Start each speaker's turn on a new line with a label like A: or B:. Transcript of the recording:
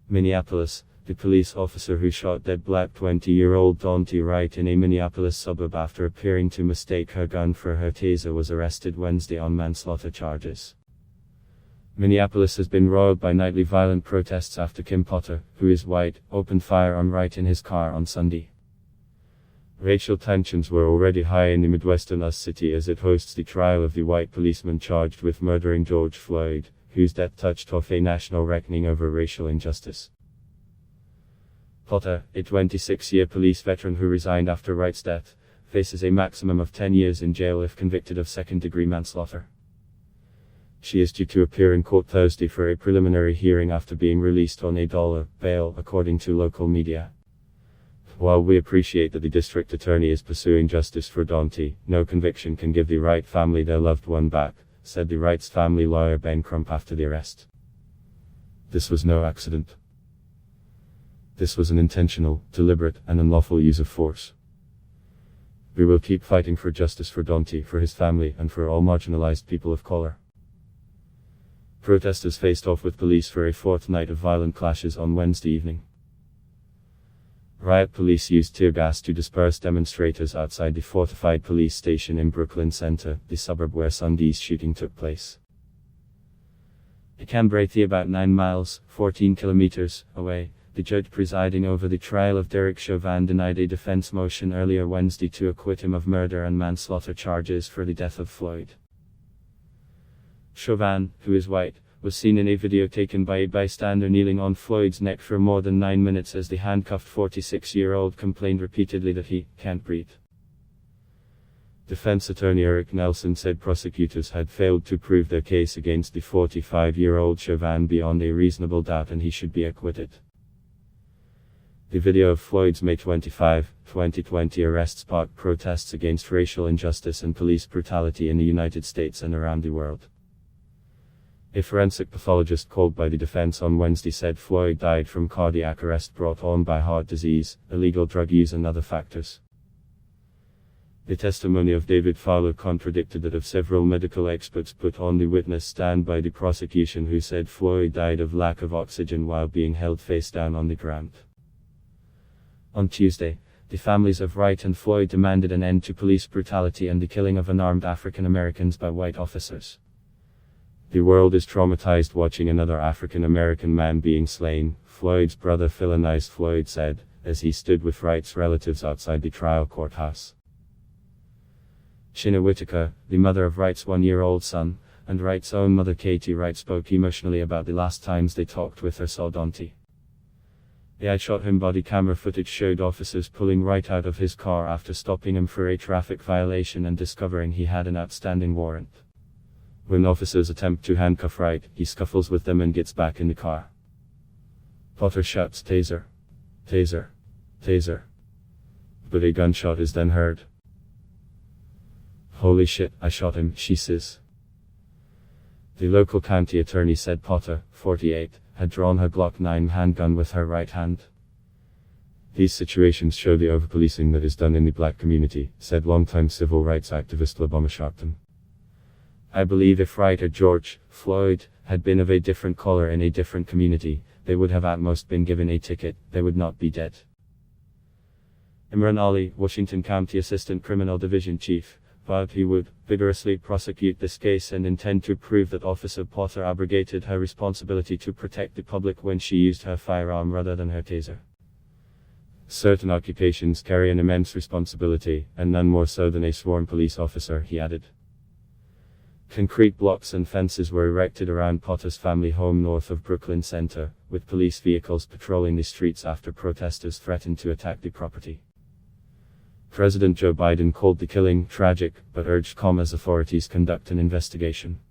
A: Minneapolis, the police officer who shot dead Black 20-year-old Daunte Wright in a Minneapolis suburb after appearing to mistake her gun for her taser was arrested Wednesday on manslaughter charges. Minneapolis has been roiled by nightly violent protests after Kim Potter, who is white, opened fire on Wright in his car on Sunday. Racial tensions were already high in the Midwestern US city as it hosts the trial of the white policeman charged with murdering George Floyd, whose death touched off a national reckoning over racial injustice. Potter, a 26-year police veteran who resigned after Wright's death, faces a maximum of 10 years in jail if convicted of second-degree manslaughter. She is due to appear in court Thursday for a preliminary hearing after being released on $1 bail, according to local media. While we appreciate that the district attorney is pursuing justice for Daunte, no conviction can give the Wright family their loved one back, said the Wright's family lawyer Ben Crump after the arrest. This was no accident. This was an intentional, deliberate, and unlawful use of force. We will keep fighting for justice for Daunte, for his family, and for all marginalized people of color. Protesters faced off with police for a fourth night of violent clashes on Wednesday evening. Riot police used tear gas to disperse demonstrators outside the fortified police station in Brooklyn Center, the suburb where Sunday's shooting took place. Canberra, about 9 miles, 14 kilometers, away, the judge presiding over the trial of Derek Chauvin denied a defense motion earlier Wednesday to acquit him of murder and manslaughter charges for the death of Floyd. Chauvin, who is white, was seen in a video taken by a bystander kneeling on Floyd's neck for more than 9 minutes as the handcuffed 46-year-old complained repeatedly that he can't breathe. Defense attorney Eric Nelson said prosecutors had failed to prove their case against the 45-year-old Chauvin beyond a reasonable doubt and he should be acquitted. The video of Floyd's May 25, 2020 arrest sparked protests against racial injustice and police brutality in the United States and around the world. A forensic pathologist called by the defense on Wednesday said Floyd died from cardiac arrest brought on by heart disease, illegal drug use and other factors. The testimony of David Fowler contradicted that of several medical experts put on the witness stand by the prosecution who said Floyd died of lack of oxygen while being held face down on the ground. On Tuesday, the families of Wright and Floyd demanded an end to police brutality and the killing of unarmed African Americans by white officers. The world is traumatized watching another African American man being slain, Floyd's brother Philonise Floyd said, as he stood with Wright's relatives outside the trial courthouse. Shinna Whitaker, the mother of Wright's 1-year-old son, and Wright's own mother Katie Wright spoke emotionally about the last times they talked with her son Daunte. The "I shot him" body camera footage showed officers pulling Wright out of his car after stopping him for a traffic violation and discovering he had an outstanding warrant. When officers attempt to handcuff Wright, he scuffles with them and gets back in the car. Potter shouts "Taser! Taser! Taser!" But a gunshot is then heard. "Holy shit, I shot him," she says. The local county attorney said Potter, 48, had drawn her Glock 9 handgun with her right hand. "These situations show the overpolicing that is done in the black community," said longtime civil rights activist LaBoma Sharpton. "I believe if Wright or George Floyd had been of a different color in a different community, they would have at most been given a ticket, they would not be dead." Imran Ali, Washington County Assistant Criminal Division Chief, vowed he would vigorously prosecute this case and intend to prove that Officer Potter abrogated her responsibility to protect the public when she used her firearm rather than her taser. "Certain occupations carry an immense responsibility, and none more so than a sworn police officer," he added. Concrete blocks and fences were erected around Potter's family home north of Brooklyn Center, with police vehicles patrolling the streets after protesters threatened to attack the property. President Joe Biden called the killing tragic, but urged calm as authorities conduct an investigation.